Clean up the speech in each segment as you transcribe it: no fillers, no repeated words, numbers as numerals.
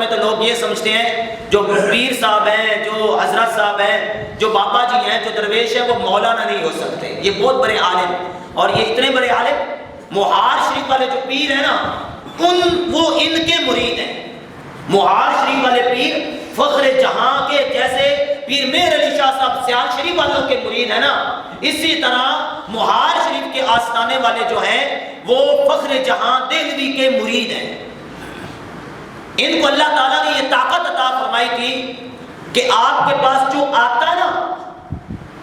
میں تو لوگ یہ سمجھتے ہیں جو پیر صاحب ہیں، جو حضرت صاحب ہیں، جو بابا جی ہیں، جو درویش ہیں، وہ مولانا نہیں ہو سکتے، یہ بہت بڑے عالم، اور یہ اتنے بڑے عالم محار شریف والے جو پیر ہیں نا وہ ان کے مرید ہیں۔ محار شریف والے پیر فخر جہاں کے جیسے پیر مہر علی شاہ صاحب سیال شریف والوں کے مرید ہیں نا، اسی طرح محار شریف کے آستانے والے جو ہیں وہ فخر جہاں دہلوی کے مرید ہیں۔ ان کو اللہ تعالیٰ نے یہ طاقت عطا فرمائی تھی کہ آپ کے پاس جو آتا ہے نا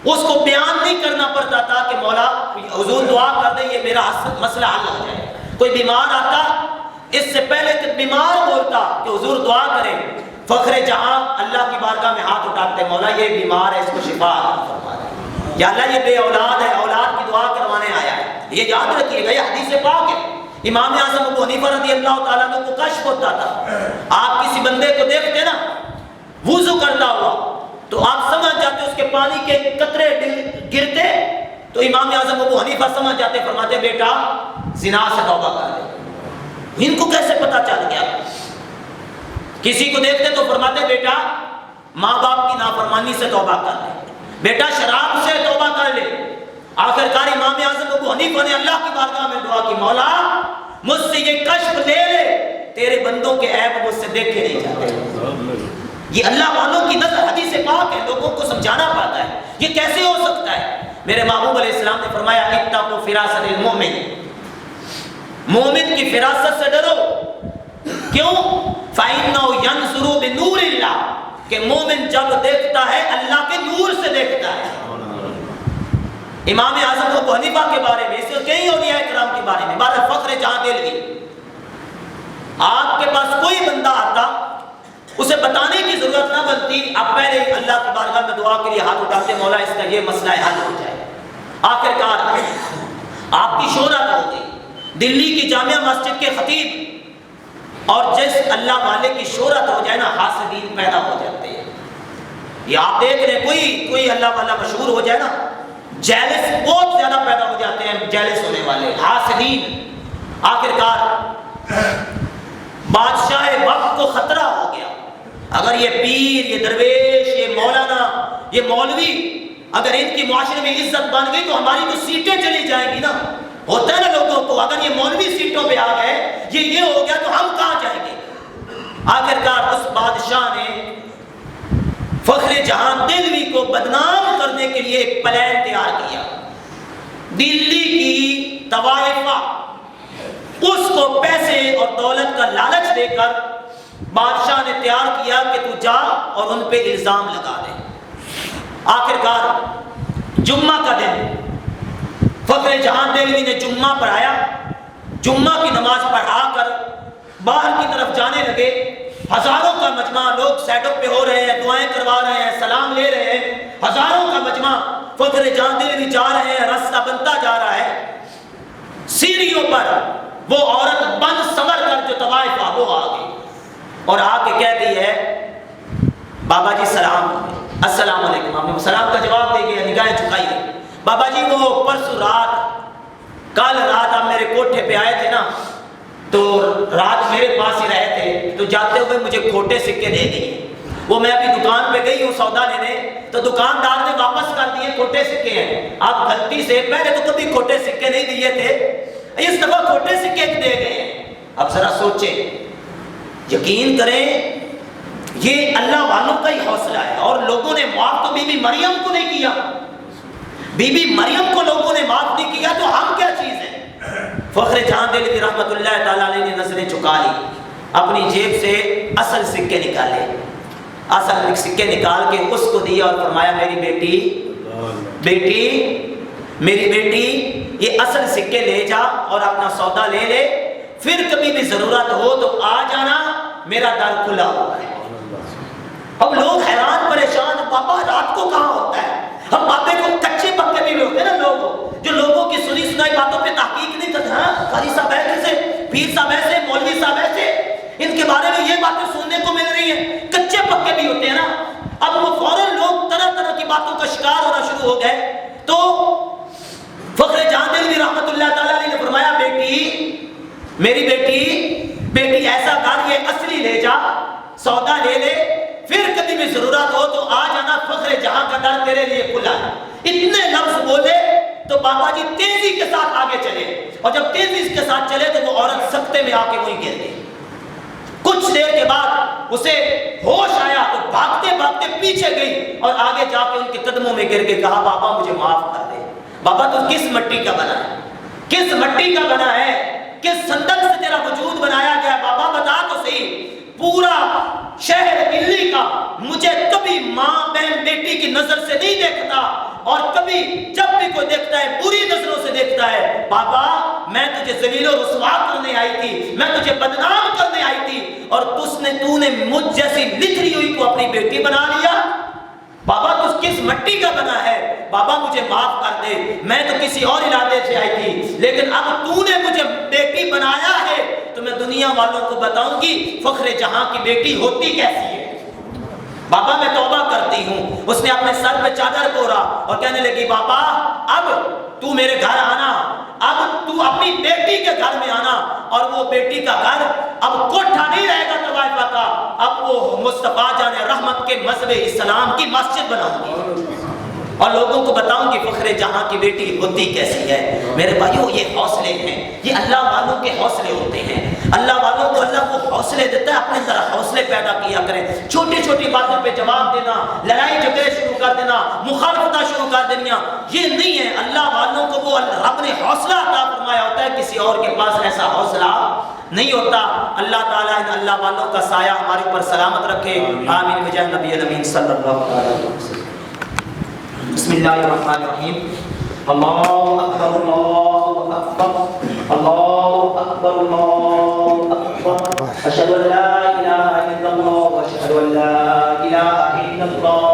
اس کو بیان نہیں کرنا پڑتا تھا کہ مولا حضور دعا کر دیں یہ میرا مسئلہ حل ہو جائے۔ کوئی بیمار آتا اس سے پہلے کہ بیمار بولتا کہ حضور دعا کریں، فخر جہاں اللہ کی بارگاہ میں ہاتھ اٹھاتے، مولا یہ بیمار ہے اس کو شفا عطا فرما دے، یا اللہ یہ بے اولاد ہے اولاد کی دعا کروانے آیا ہے۔ یہ یاد رکھیے گا، یہ حدیث پاک ہے۔ امام اعظم ابو حنیفہ رضی اللہ تعالیٰ عنہ کو کشف ہوتا تھا، آپ کسی بندے کو دیکھتے نا وضو کرتا ہوا تو آپ سمجھ جاتے اس کے پانی کے قطرے گرتے تو امام اعظم ابو حنیفہ سمجھ جاتے، فرماتے بیٹا زنا سے توبہ کر لے۔ ان کو کیسے پتا چل گیا؟ کسی کو دیکھتے تو فرماتے بیٹا ماں باپ کی نافرمانی سے توبہ کر لے، بیٹا شراب سے توبہ کر لے۔ آخرکار امام اعظم ابو حنیفہ نے اللہ کی بارگاہ میں دعا کی، مولا مجھ سے یہ کشف لے لے، تیرے بندوں کے عیب مجھ سے دیکھے نہیں جاتے۔ یہ اللہ والوں کی نظر حدیث پاک ہے، لوگوں کو سمجھانا پڑتا ہے یہ کیسے ہو سکتا ہے۔ میرے محبوب علیہ السلام نے فرمایا اتقوا فراست المؤمن، مومن کی فراست سے ڈرو۔ کیوں؟ فإنه ينظر بنور اللہ، کہ مومن جب دیکھتا ہے اللہ کے نور سے دیکھتا ہے۔ امام اعظم ابو حنیفہ کے بارے میں، اس سے کئی اولیاء کرام کے بارے میں، بعد فخر جہاں دہلوی، آپ کے پاس کوئی بندہ آتا اسے بتانے کی ضرورت نہ بنتی، آپ پہلے اللہ کی بارگاہ میں دعا کے لیے ہاتھ اٹھاتے، مولا اس کا یہ مسئلہ حل ہو جائے۔ آخرکار آپ کی شہرت ہو گئی، دلی کی جامعہ مسجد کے خطیب، اور جس اللہ والے کی شہرت ہو جائے نا حاسدین پیدا ہو جاتے ہیں۔ یہ آپ دیکھ رہے کوئی اللہ والا مشہور ہو جائے نا جیلس بہت زیادہ پیدا ہو جاتے ہیں، جیلس ہونے والے حاسدین۔ آخرکار بادشاہ وقت کو خطرہ ہو گیا، اگر یہ پیر، یہ درویش، یہ مولانا، یہ مولوی اگر ان کی معاشرے میں عزت بن گئی تو ہماری تو سیٹیں چلی جائیں گی نا۔ ہوتا ہے نا لوگوں کو، اگر یہ مولوی سیٹوں پہ آ گئے، یہ ہو گیا تو ہم کہاں جائیں گے۔ آخرکار اس بادشاہ نے فخر جہاں دہلوی کو بدنام کرنے کے لیے ایک پلان تیار کیا۔ دلی کی طوائفہ اس کو پیسے اور دولت کا لالچ دے کر بادشاہ نے تیار کیا کہ تو جا اور ان پہ الزام لگا دے۔ آخرکار جمعہ کا دن فخر جہاں دہلوی نے جمعہ پڑھایا، جمعہ کی نماز پڑھا کر باہر کی طرف جانے لگے۔ ہزاروں کا مجمع، لوگ سیٹ اپ پہ ہو رہے ہیں، دعائیں کروا رہے ہیں، سلام لے رہے ہیں، ہزاروں کا مجمع، فخر جہاں دہلوی جا رہے ہیں، راستہ بنتا جا رہا ہے۔ سیڑھیوں پر وہ عورت بن سنور کر جو طوائفہ وہ آ گئی اور آ کے کہتی ہے بابا جی سلام، السلام علیکم۔ آپ نے سلام کا جواب دے گیا، نگاہیں جھکائی۔ بابا جی وہ پرسوں رات، کل رات آپ میرے کوٹھے پہ آئے تھے نا، تو رات میرے پاس ہی رہے تھے، تو جاتے ہوئے مجھے کھوٹے سکے دے دیے۔ وہ میں ابھی دکان پہ گئی ہوں سودا لینے، تو دکاندار نے واپس کر دیے، کھوٹے سکے ہیں۔ آپ غلطی سے، پہلے تو کبھی کھوٹے سکے نہیں دیے تھے، اس دفعہ کھوٹے سکے دے گئے۔ اب ذرا سوچیں، یقین کریں یہ اللہ والوں کا ہی حوصلہ ہے۔ اور لوگوں نے معاف تو بی بی مریم کو نہیں کیا، بی بی مریم کو لوگوں نے معاف نہیں کیا، تو ہم کیا چیز ہیں۔ فخر جہاں دہلوی رحمت اللہ تعالیٰ علیہ نے نظریں چکا لی، اپنی جیب سے اصل سکے نکالے، اصل سکے نکال کے اس کو دیا اور فرمایا میری بیٹی یہ اصل سکے لے جا اور اپنا سودا لے لے، پھر کبھی بھی ضرورت ہو تو آ جانا، میرا در کھلا ہوا ہے۔ اب لوگ حیران پریشان، بابا رات کو کہاں ہوتا ہے؟ ہم بابے کو کچے پکے بھی ہوتے ہیں نا لوگ، جو لوگوں کی سنی سنائی باتوں پہ تحقیق نہیں کرتے۔ ہاں قاری صاحب ایسے، پیر صاحب ایسے، مولوی صاحب ایسے، ان کے بارے میں یہ باتیں سننے کو مل رہی ہیں، کچے پکے بھی ہوتے ہیں نا۔ اب وہ فوراً لوگ طرح طرح کی باتوں کا شکار ہونا شروع ہو گئے۔ تو فخر جہاں دہلوی رحمت اللہ تعالیٰ علیہ نے فرمایا میری بیٹی ایسا کر، یہ اصلی لے جا، سودا لے لے، پھر کبھی بھی ضرورت ہو تو آ جانا، فخر جہاں کا در تیرے لیے کھلا ہے۔ اتنے لفظ بولے تو بابا جی تیزی کے ساتھ آگے چلے، اور جب تیزی کے ساتھ چلے تو وہ عورت سکتے میں آ کے وہیں گر گئی۔ کچھ دیر کے بعد اسے ہوش آیا تو بھاگتے بھاگتے پیچھے گئی اور آگے جا کے ان کے قدموں میں گر کے کہا بابا مجھے معاف کر دے۔ بابا تو کس مٹی کا بنا ہے، کس مٹی کا بنا ہے، کس صندوق سے تیرا وجود بنایا گیا؟ بابا بتا تو صحیح۔ پورا شہر دلی کا مجھے کبھی ماں بہن بیٹی کی نظر سے نہیں دیکھتا، اور کبھی جب بھی کوئی دیکھتا ہے بری نظروں سے دیکھتا ہے۔ بابا میں تجھے ذلیل و رسوا کرنے آئی تھی، میں تجھے بدنام کرنے آئی تھی، اور تو نے مجھ جیسی لتھڑی ہوئی کو اپنی بیٹی بنا لیا۔ بابا تو کس مٹی کا بنا ہے؟ بابا مجھے معاف کر دے، میں تو کسی اور ارادے سے آئی تھی، لیکن اب تو نے مجھے بیٹی بنایا ہے تو میں دنیا والوں کو بتاؤں گی فخر جہاں کی بیٹی ہوتی کیسی ہے۔ بابا میں توبہ کرتی ہوں۔ اس نے اپنے سر پہ چادر پورا اور کہنے لگی بابا اب تو میرے گھر آنا، اب تو اپنی بیٹی کے گھر میں آنا، اور وہ بیٹی کا گھر اب کوٹھا نہیں رہے گا طوائفہ کا، اب وہ مصطفیٰ جان رحمت کے مذہب اسلام کی مسجد بناؤں گی اور لوگوں کو بتاؤں گی فخر جہاں کی بیٹی ہوتی کیسی ہے۔ میرے بھائیوں یہ حوصلے ہیں، یہ اللہ والوں کے حوصلے ہوتے ہیں۔ اللہ والوں کو اللہ کو حوصلے دیتا ہے، اپنے طرح حوصلے پیدا کیا کریں۔ چھوٹی چھوٹی باتوں پہ جواب دینا، لڑائی جھگڑے شروع کر دینا، مخالفتیں شروع کر دینیا، یہ نہیں ہے۔ اللہ والوں کو وہ رب نے حوصلہ عطا فرمایا ہوتا ہے، کسی اور کے پاس ایسا حوصلہ نہیں ہوتا۔ اللہ تعالیٰ ان اللہ والوں کا سایہ ہمارے اوپر سلامت رکھے، آمین بجاہ نبی الامین صلی اللہ علیہ وسلم۔ بسم اللہ الرحمن الرحیم۔ اللہ اکبر اللہ اکبر اللہ اکبر اللہ اکبر، اشہد ان لا الہ الا اللہ واشہد ان لا الہ الا اللہ۔